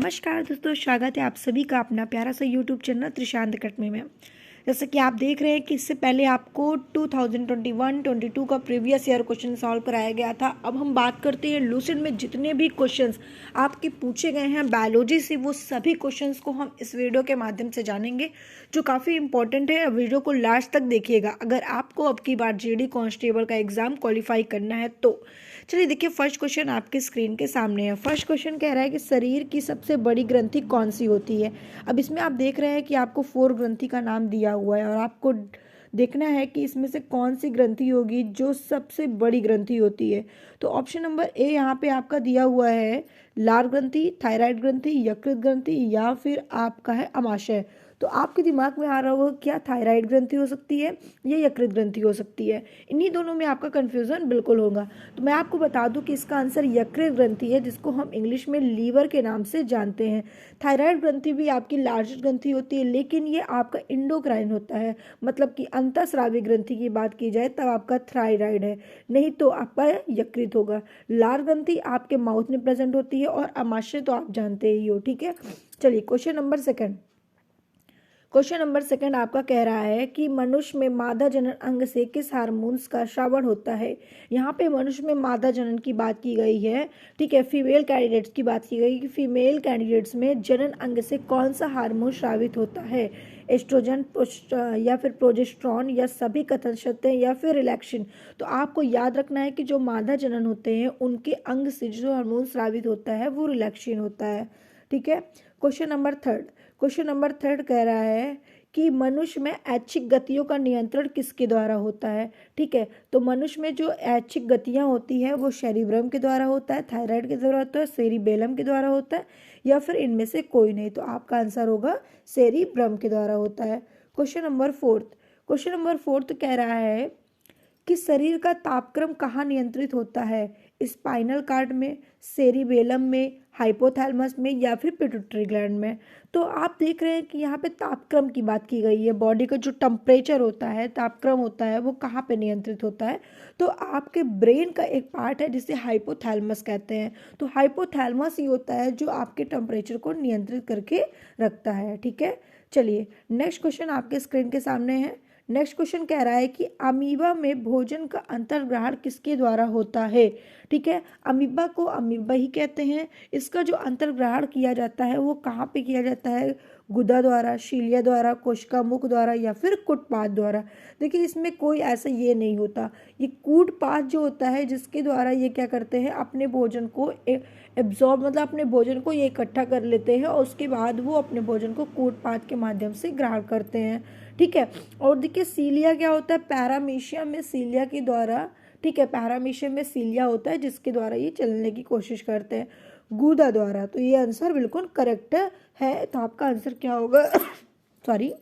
नमस्कार दोस्तों, स्वागत है आप सभी का अपना प्यारा सा यूट्यूब चैनल त्रिशांत अकेडमी में। जैसे कि आप देख रहे हैं कि इससे पहले आपको 2021-22 का प्रीवियस ईयर क्वेश्चन सॉल्व कराया गया था। अब हम बात करते हैं लूसेंट में जितने भी क्वेश्चंस आपके पूछे गए हैं बायोलॉजी से, वो सभी क्वेश्चंस को हम इस वीडियो के माध्यम से जानेंगे, जो काफ़ी इंपॉर्टेंट है। वीडियो को लास्ट तक देखिएगा अगर आपको अब की बार जेडी कांस्टेबल का एग्जाम क्वालिफाई करना है तो। चलिए देखिए, फर्स्ट क्वेश्चन आपके स्क्रीन के सामने है। फर्स्ट क्वेश्चन कह रहा है कि शरीर की सबसे बड़ी ग्रंथि कौन सी होती है। अब इसमें आप देख रहे हैं कि आपको 4 ग्रंथि का नाम दिया हुआ है और आपको देखना है कि इसमें से कौन सी ग्रंथि होगी जो सबसे बड़ी ग्रंथि होती है। तो ऑप्शन नंबर ए यहाँ पे आपका दिया हुआ है, लार ग्रंथि, थायराइड ग्रंथि, यकृत ग्रंथि या फिर आपका है अमाशय। तो आपके दिमाग में आ रहा होगा क्या थायराइड ग्रंथि हो सकती है या यकृत ग्रंथि हो सकती है। इन्हीं दोनों में आपका कंफ्यूजन बिल्कुल होगा। तो मैं आपको बता दूं कि इसका आंसर यकृत ग्रंथि है, जिसको हम इंग्लिश में लीवर के नाम से जानते हैं। थायराइड ग्रंथि भी आपकी लार्जेस्ट ग्रंथि होती है, लेकिन ये आपका इंडोक्राइन होता है, मतलब कि अंतःस्रावी ग्रंथि की बात की जाए तब आपका थायराइड है, नहीं तो आपका यकृत होगा। लार ग्रंथि आपके माउथ में प्रेजेंट होती है और अमाशय तो आप जानते ही हो। ठीक है, चलिए question number second. Question number second आपका कह रहा है कि मनुष्य में मादा जनन अंग से किस हार्मोन्स का श्रावण होता है। यहाँ पे मनुष्य में मादा जनन की बात की गई है। ठीक है, फीमेल कैंडिडेट्स की बात की गई कि फीमेल कैंडिडेट्स में जनन अंग से कौन सा हार्मोन श्रावित होता है। एस्ट्रोजन या फिर प्रोजेस्ट्रॉन या सभी कथन सत्य या फिर रिलैक्सिन। तो आपको याद रखना है कि जो मादा जनन होते हैं उनके अंग से जो हार्मोन श्रावित होता है वो रिलैक्सिन होता है। ठीक है, question number third. Question number third कह रहा है कि मनुष्य में ऐच्छिक गतियों का नियंत्रण किसके द्वारा होता है। ठीक है, तो मनुष्य में जो ऐच्छिक गतियां होती है वो सेरिब्रम के द्वारा होता है, थायराइड के द्वारा होता है, सेरिबेलम के द्वारा होता है या फिर इनमें से कोई नहीं। तो आपका आंसर होगा सेरिब्रम के द्वारा होता है। Question number fourth. Question number fourth कह रहा है कि शरीर का तापक्रम कहाँ नियंत्रित होता है। स्पाइनल कार्ड में, सेरिबेलम में, हाइपोथैलेमस में या फिर पिट्यूटरी ग्लैंड में। तो आप देख रहे हैं कि यहाँ पे तापक्रम की बात की गई है। बॉडी का जो टेम्परेचर होता है, तापक्रम होता है, वो कहाँ पे नियंत्रित होता है। तो आपके ब्रेन का एक पार्ट है जिसे हाइपोथैलेमस कहते हैं। तो हाइपोथैलेमस ही होता है जो आपके टेम्परेचर को नियंत्रित करके रखता है। ठीक है, चलिए नेक्स्ट क्वेश्चन आपके स्क्रीन के सामने है। नेक्स्ट क्वेश्चन कह रहा है कि अमीबा में भोजन का अंतर्ग्रहण किसके द्वारा होता है। ठीक है, अमीबा को अमीबा ही कहते हैं। इसका जो अंतर्ग्रहण किया जाता है वो कहाँ पे किया जाता है, गुदा द्वारा, शीलिया द्वारा, कोशिका मुख द्वारा या फिर कुटपाथ द्वारा। देखिए इसमें कोई ऐसा ये नहीं होता, ये कूटपाथ जो होता है जिसके द्वारा ये क्या करते हैं, अपने भोजन को एब्जॉर्ब, मतलब अपने भोजन को ये इकट्ठा कर लेते हैं और उसके बाद वो अपने भोजन को कूटपाथ के माध्यम से ग्रहण करते हैं। ठीक है, और देखिए सीलिया क्या होता है, पैरामीशिया में सीलिया के द्वारा, ठीक है, पैरामीशिया में सीलिया होता है जिसके द्वारा ये चलने की कोशिश करते हैं, गूदा द्वारा। तो ये आंसर बिल्कुल करेक्ट है। तो आपका आंसर क्या होगा सॉरी,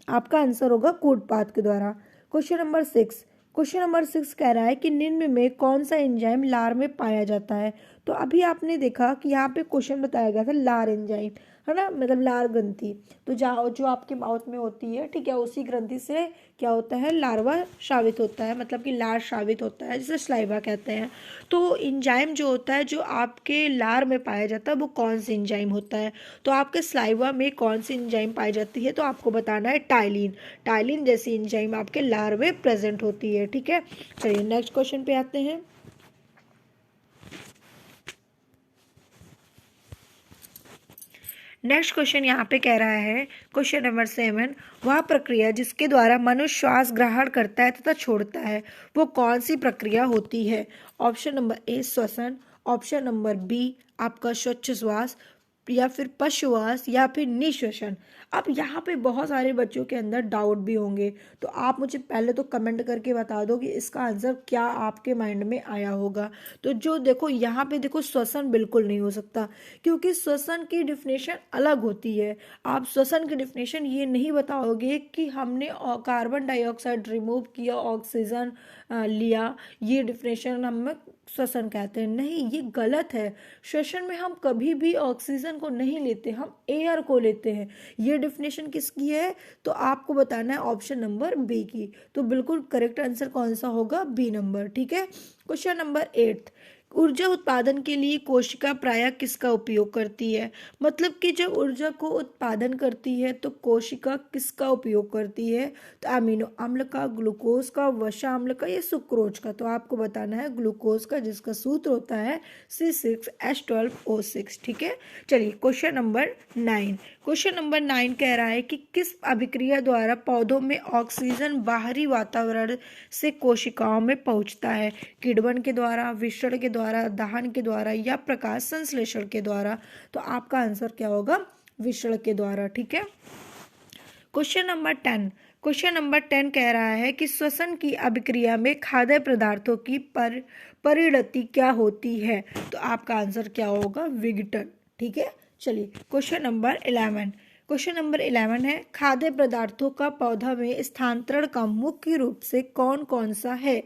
आपका आंसर होगा कूटपाथ के द्वारा। Question number 6। क्वेश्चन नंबर 6 कह रहा है कि निम्न में कौन सा एंजाइम लार में पाया जाता है। तो अभी आपने देखा कि यहाँ पे क्वेश्चन बताया गया था लार एंजाइम, है ना, मतलब लार ग्रंथि। तो जो आपके माउथ में होती है, ठीक है, उसी ग्रंथि से क्या होता है, लार्वा श्रावित होता है, मतलब कि लार श्रावित होता है, जिसे स्लाइवा कहते हैं। तो एंजाइम जो होता है जो आपके लार में पाया जाता है वो कौन सी एंजाइम होता है। तो आपके स्लाइवा में कौन सी एंजाइम पाई जाती है, तो आपको बताना है टाइलिन। टाइलिन जैसी एंजाइम आपके लार में प्रेजेंट होती है। ठीक है, चलिए नेक्स्ट क्वेश्चन पे आते हैं। नेक्स्ट क्वेश्चन यहाँ पे कह रहा है, क्वेश्चन नंबर 7, वह प्रक्रिया जिसके द्वारा मनुष्य श्वास ग्रहण करता है तथा छोड़ता है वो कौन सी प्रक्रिया होती है। ऑप्शन नंबर ए श्वसन, ऑप्शन नंबर बी आपका श्वास या फिर पश्वास या फिर निश्वसन। अब यहाँ पे बहुत सारे बच्चों के अंदर डाउट भी होंगे, तो आप मुझे पहले तो कमेंट करके बता दो कि इसका आंसर क्या आपके माइंड में आया होगा। तो जो देखो यहाँ पे देखो, श्वसन बिल्कुल नहीं हो सकता, क्योंकि श्वसन की डिफिनेशन अलग होती है। आप श्वसन की डिफिनेशन ये नहीं बताओगे कि हमने कार्बन डाइऑक्साइड रिमूव किया, ऑक्सीजन लिया, ये डिफिनेशन हम श्वसन कहते हैं। नहीं, ये गलत है। श्वसन में हम कभी भी ऑक्सीजन को नहीं लेते, हम एयर को लेते हैं। ये डिफिनेशन किसकी है, तो आपको बताना है ऑप्शन नंबर बी की। तो बिल्कुल करेक्ट आंसर कौन सा होगा, बी नंबर। ठीक है, क्वेश्चन नंबर 8। ऊर्जा उत्पादन के लिए कोशिका प्रायः किसका उपयोग करती है? मतलब कि जब ऊर्जा को उत्पादन करती है तो कोशिका किसका उपयोग करती है? तो अमीनो अम्ल का, ग्लूकोज का, वसा अम्ल का या सुक्रोज का? तो आपको बताना है ग्लूकोज का, जिसका सूत्र होता है C6H12O6। ठीक है, चलिए क्वेश्चन नंबर 9। क्वेश्चन नंबर 9 कह रहा है कि किस अभिक्रिया द्वारा पौधों में ऑक्सीजन बाहरी वातावरण से कोशिकाओं में पहुंचता है? किण्वन के द्वारा, विसरण के द्वारा, दहन के द्वारा या प्रकाश संश्लेषण के द्वारा? तो आपका आंसर क्या होगा? विसरण के द्वारा। ठीक है, क्वेश्चन नंबर 10। क्वेश्चन नंबर 10 कह रहा है कि श्वसन की अभिक्रिया में खाद्य पदार्थों की परिणति क्या होती है? तो आपका आंसर क्या होगा? विघटन। ठीक है, चलिए क्वेश्चन नंबर 11। क्वेश्चन नंबर 11 है खाद्य पदार्थों का पौधा में स्थानांतरण का मुख्य रूप से कौन कौन सा है?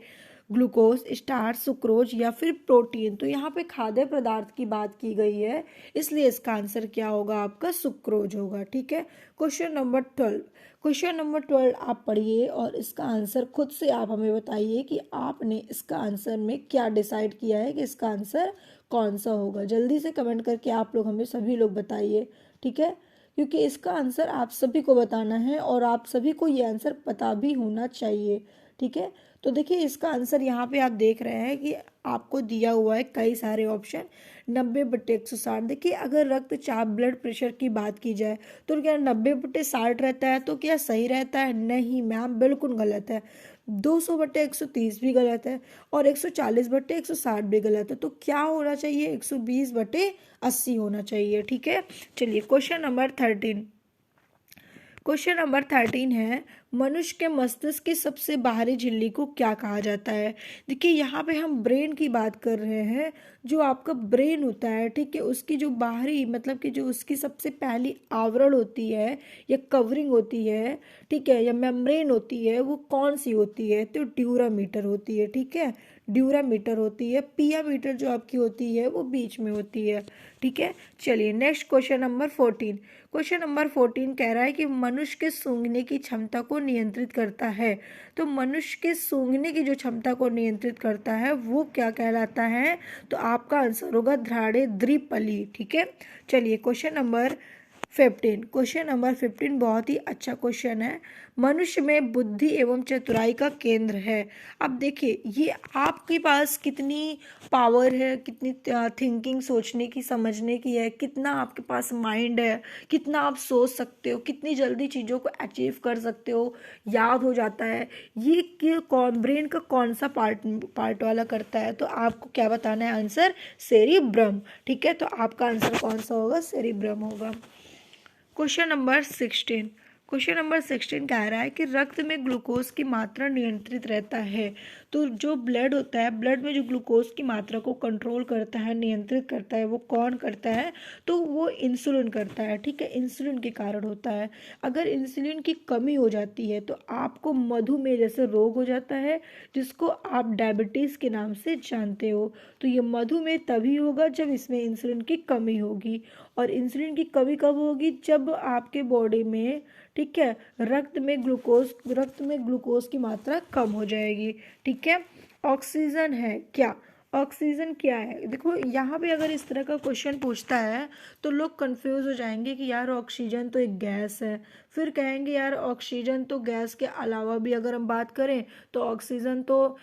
ग्लूकोज, स्टार्च, सुक्रोज या फिर प्रोटीन? तो यहाँ पे खाद्य पदार्थ की बात की गई है, इसलिए इसका आंसर क्या होगा? आपका सुक्रोज होगा। ठीक है, क्वेश्चन नंबर 12। क्वेश्चन नंबर 12 आप पढ़िए और इसका आंसर खुद से आप हमें बताइए कि आपने इसका आंसर में क्या डिसाइड किया है कि इसका आंसर कौन सा होगा। जल्दी से कमेंट करके आप लोग हमें सभी लोग बताइए। ठीक है, क्योंकि इसका आंसर आप सभी को बताना है और आप सभी को ये आंसर पता भी होना चाहिए। ठीक है, तो देखिए इसका आंसर यहाँ पे आप देख रहे हैं कि आपको दिया हुआ है कई सारे ऑप्शन। 90/160। देखिए अगर रक्तचाप ब्लड प्रेशर की बात की जाए तो क्या 90/60 रहता है? तो क्या सही रहता है? नहीं मैम, बिल्कुल गलत है। 200/130 भी गलत है और 140/160 भी गलत है। तो क्या होना चाहिए? 120/80 होना चाहिए। ठीक है, चलिए क्वेश्चन नंबर 13। क्वेश्चन नंबर 13 है मनुष्य के मस्तिष्क की सबसे बाहरी झिल्ली को क्या कहा जाता है? देखिए यहाँ पे हम ब्रेन की बात कर रहे हैं। जो आपका ब्रेन होता है, ठीक है, उसकी जो बाहरी मतलब कि जो उसकी सबसे पहली आवरण होती है या कवरिंग होती है, ठीक है, या मेम्ब्रेन होती है, वो कौन सी होती है? तो ड्यूरामीटर होती है। ठीक है, ड्यूरामीटर होती है। पियामीटर जो आपकी होती है वो बीच में होती है। ठीक है, चलिए next question number 14। Question number 14 कह रहा है कि मनुष्य के सूंघने की क्षमता को नियंत्रित करता है। तो मनुष्य के सूंघने की जो क्षमता को नियंत्रित करता है वो क्या कहलाता है? तो आपका आंसर होगा घ्राणे द्विपली। ठीक है, चलिए क्वेश्चन नंबर 15। क्वेश्चन नंबर 15 बहुत ही अच्छा क्वेश्चन है। मनुष्य में बुद्धि एवं चतुराई का केंद्र है। अब देखिए ये आपके पास कितनी पावर है, कितनी थिंकिंग, सोचने की, समझने की है, कितना आपके पास माइंड है, कितना आप सोच सकते हो, कितनी जल्दी चीज़ों को अचीव कर सकते हो, याद हो जाता है, ये कि कौन ब्रेन का कौन सा पार्ट वाला करता है? तो आपको क्या बताना है? Answer cerebrum. ठीक है, तो आपका आंसर कौन सा होगा? सेरिब्रम होगा। Question number 16। क्वेश्चन नंबर 16 कह रहा है कि रक्त में ग्लूकोज की मात्रा नियंत्रित रहता है। तो जो ब्लड होता है, ब्लड में जो ग्लूकोज की मात्रा को कंट्रोल करता है, नियंत्रित करता है, वो कौन करता है? तो वो इंसुलिन करता है। ठीक है, इंसुलिन के कारण होता है। अगर इंसुलिन की कमी हो जाती है तो आपको मधुमेह जैसे रोग हो जाता है, जिसको आप डायबिटीज़ के नाम से जानते हो। तो ये मधुमेह तभी होगा जब इसमें इंसुलिन की कमी होगी। और इंसुलिन की कमी कब होगी? जब आपके बॉडी में, ठीक है, रक्त में ग्लूकोज की मात्रा कम हो जाएगी। ठीक है, ऑक्सीजन है क्या? ऑक्सीजन क्या है? देखो यहाँ पे अगर इस तरह का क्वेश्चन पूछता है तो लोग कंफ्यूज हो जाएंगे कि यार ऑक्सीजन तो एक गैस है। फिर कहेंगे यार ऑक्सीजन तो गैस के अलावा भी अगर हम बात करें तो ऑक्सीजन तो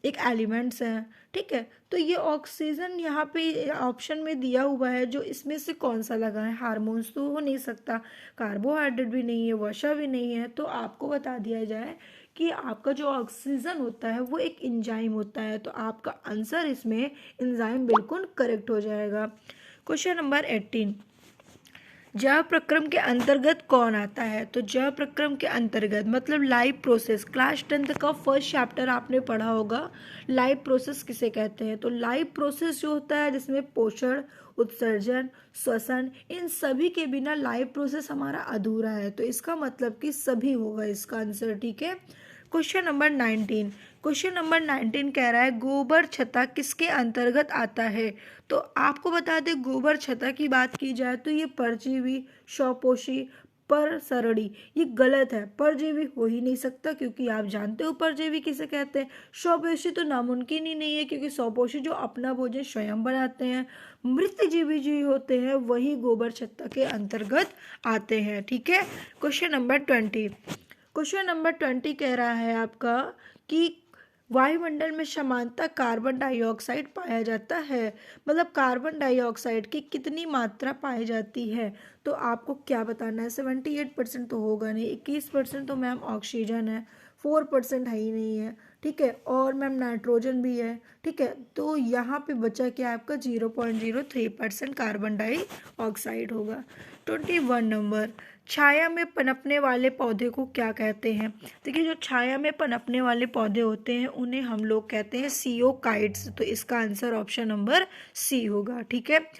एक एलिमेंट्स है। ठीक है, तो ये ऑक्सीजन यहाँ पे ऑप्शन में दिया हुआ है, जो इसमें से कौन सा लगा है? हार्मोन्स तो हो नहीं सकता, कार्बोहाइड्रेट भी नहीं है, वसा भी नहीं है। तो आपको बता दिया जाए कि आपका जो ऑक्सीजन होता है वो एक एंजाइम होता है। तो आपका आंसर इसमें एंजाइम बिल्कुल करेक्ट हो जाएगा। Question number 18। जैव प्रक्रम के अंतर्गत कौन आता है? तो जैव प्रक्रम के अंतर्गत मतलब लाइव प्रोसेस। क्लास 10 का फर्स्ट चैप्टर आपने पढ़ा होगा, लाइव प्रोसेस किसे कहते हैं? तो लाइव प्रोसेस जो होता है जिसमें पोषण, उत्सर्जन, श्वसन, इन सभी के बिना लाइव प्रोसेस हमारा अधूरा है। तो इसका मतलब कि सभी होगा इसका आंसर। ठीक है, क्वेश्चन नंबर 19। क्वेश्चन नंबर 19 कह रहा है गोबर छत्ता किसके अंतर्गत आता है? तो आपको बता दें गोबर छत्ता की बात की जाए तो ये परजीवी, स्वपोषी, पर सरड़ी, ये गलत है। परजीवी हो ही नहीं सकता, क्योंकि आप जानते हो परजीवी किसे कहते हैं। स्वपोषी तो नामुमकिन ही नहीं है, क्योंकि स्वपोषी जो अपना भोजन स्वयं बनाते हैं। मृतजीवी जो होते हैं वही गोबर छत्ता के अंतर्गत आते हैं। ठीक है। Question number 20। क्वेश्चन नंबर 20 कह रहा है आपका कि वायुमंडल में सामान्यतः कार्बन डाइऑक्साइड पाया जाता है, मतलब कार्बन डाइऑक्साइड की कितनी मात्रा पाई जाती है। तो आपको क्या बताना है, 78% तो होगा नहीं, 21% तो मैम ऑक्सीजन है, 4% है ही नहीं है। ठीक है, और मैम नाइट्रोजन भी है। ठीक है, तो यहाँ पे बचा क्या आपका 0.03% कार्बन डाइऑक्साइड होगा। 21 नंबर, छाया में पनपने वाले पौधे को क्या कहते हैं। देखिए, जो छाया में पनपने वाले पौधे होते हैं उन्हें हम लोग कहते हैं सियोकाइट्स। तो इसका आंसर ऑप्शन नंबर सी होगा। ठीक है।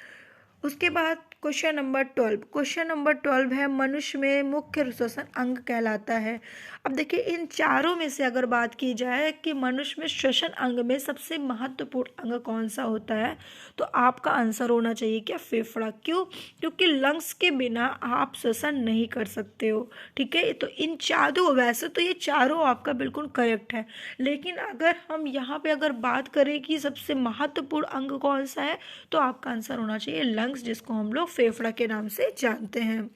उसके बाद क्वेश्चन नंबर 12। क्वेश्चन नंबर 12 है मनुष्य में मुख्य श्वसन अंग कहलाता है। अब देखिए, इन चारों में से अगर बात की जाए कि मनुष्य में श्वसन अंग में सबसे महत्वपूर्ण अंग कौन सा होता है, तो आपका आंसर होना चाहिए क्या, फेफड़ा। क्यों? क्योंकि लंग्स के बिना आप श्वसन नहीं कर सकते हो। ठीक है, तो इन चारों, वैसे तो ये चारों आपका बिल्कुल करेक्ट है, लेकिन अगर हम यहाँ पे अगर बात करें कि सबसे महत्वपूर्ण अंग कौन सा है, तो आपका आंसर होना चाहिए लंग्स, जिसको हम लोग फेफड़ा के नाम से जानते हैं।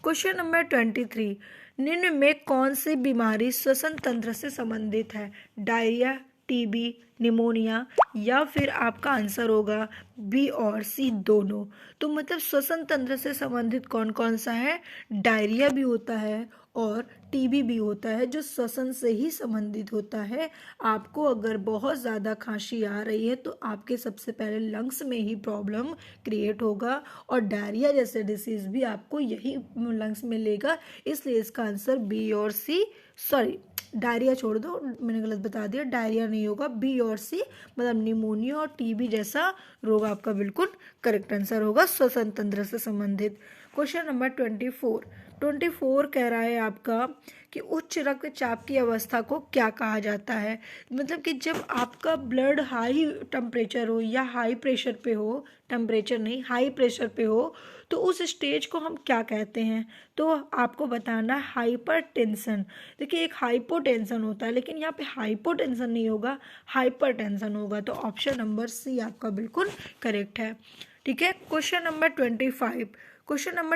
क्वेश्चन नंबर 23, निम्न में कौन सी बीमारी श्वसन तंत्र से संबंधित है। डायरिया, टीबी, निमोनिया, या फिर आपका आंसर होगा बी और सी दोनों। तो मतलब श्वसन तंत्र से संबंधित कौन कौन सा है, डायरिया भी होता है और टीबी भी होता है, जो श्वसन से ही संबंधित होता है। आपको अगर बहुत ज़्यादा खांसी आ रही है तो आपके सबसे पहले लंग्स में ही प्रॉब्लम क्रिएट होगा, और डायरिया जैसे डिसीज़ भी आपको यही लंग्स में लेगा। इसलिए इसका आंसर बी और सी, सॉरी डायरिया छोड़ दो, मैंने गलत बता दिया, डायरिया नहीं होगा, बी और सी, मतलब निमोनिया और टीबी जैसा रोग आपका बिल्कुल करेक्ट आंसर होगा श्वसन तंत्र से संबंधित। क्वेश्चन नंबर 24 कह रहा है आपका कि उच्च रक्तचाप की अवस्था को क्या कहा जाता है। मतलब कि जब आपका ब्लड हाई टेम्परेचर हो या हाई प्रेशर पे हो, टेम्परेचर नहीं हाई प्रेशर पे हो, तो उस स्टेज को हम क्या कहते हैं। तो आपको बताना है हाइपरटेंशन। देखिए, एक हाइपोटेंशन होता है, लेकिन यहाँ पे हाइपोटेंशन नहीं होगा, हाइपरटेंशन होगा। तो ऑप्शन नंबर सी आपका बिल्कुल करेक्ट है। ठीक है। क्वेश्चन नंबर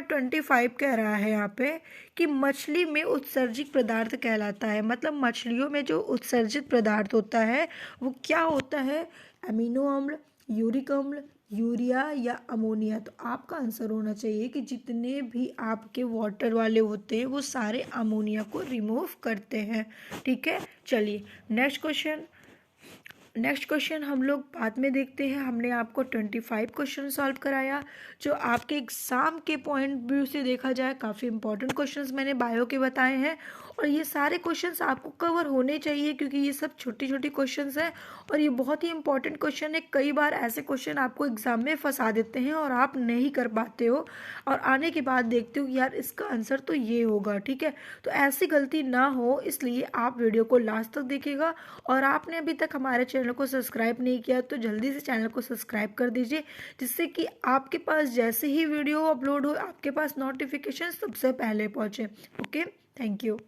25 कह रहा है यहाँ पे कि मछली में उत्सर्जित पदार्थ कहलाता है, मतलब मछलियों में जो उत्सर्जित पदार्थ होता है वो क्या होता है, अमीनो अम्ल, यूरिक अम्ल, यूरिया या अमोनिया। तो आपका आंसर होना चाहिए कि जितने भी आपके वाटर वाले होते हैं वो सारे अमोनिया को रिमूव करते हैं। ठीक है, चलिए नेक्स्ट क्वेश्चन हम लोग बाद में देखते हैं। हमने आपको 25 क्वेश्चन सॉल्व कराया, जो आपके एग्ज़ाम के पॉइंट व्यू से देखा जाए काफ़ी इंपॉर्टेंट क्वेश्चंस मैंने बायो के बताए हैं, और ये सारे क्वेश्चंस आपको कवर होने चाहिए, क्योंकि ये सब छोटी छोटी क्वेश्चंस हैं और ये बहुत ही इंपॉर्टेंट क्वेश्चन है। कई बार ऐसे क्वेश्चन आपको एग्ज़ाम में फंसा देते हैं और आप नहीं कर पाते हो, और आने के बाद देखते हो कि यार इसका आंसर तो ये होगा। ठीक है, तो ऐसी गलती ना हो, इसलिए आप वीडियो को लास्ट तक देखिएगा। और आपने अभी तक हमारे चैनल को सब्सक्राइब नहीं किया तो जल्दी से चैनल को सब्सक्राइब कर दीजिए, जिससे कि आपके पास जैसे ही वीडियो अपलोड हो आपके पास नोटिफिकेशन सबसे पहले पहुंचे। Okay, thank you.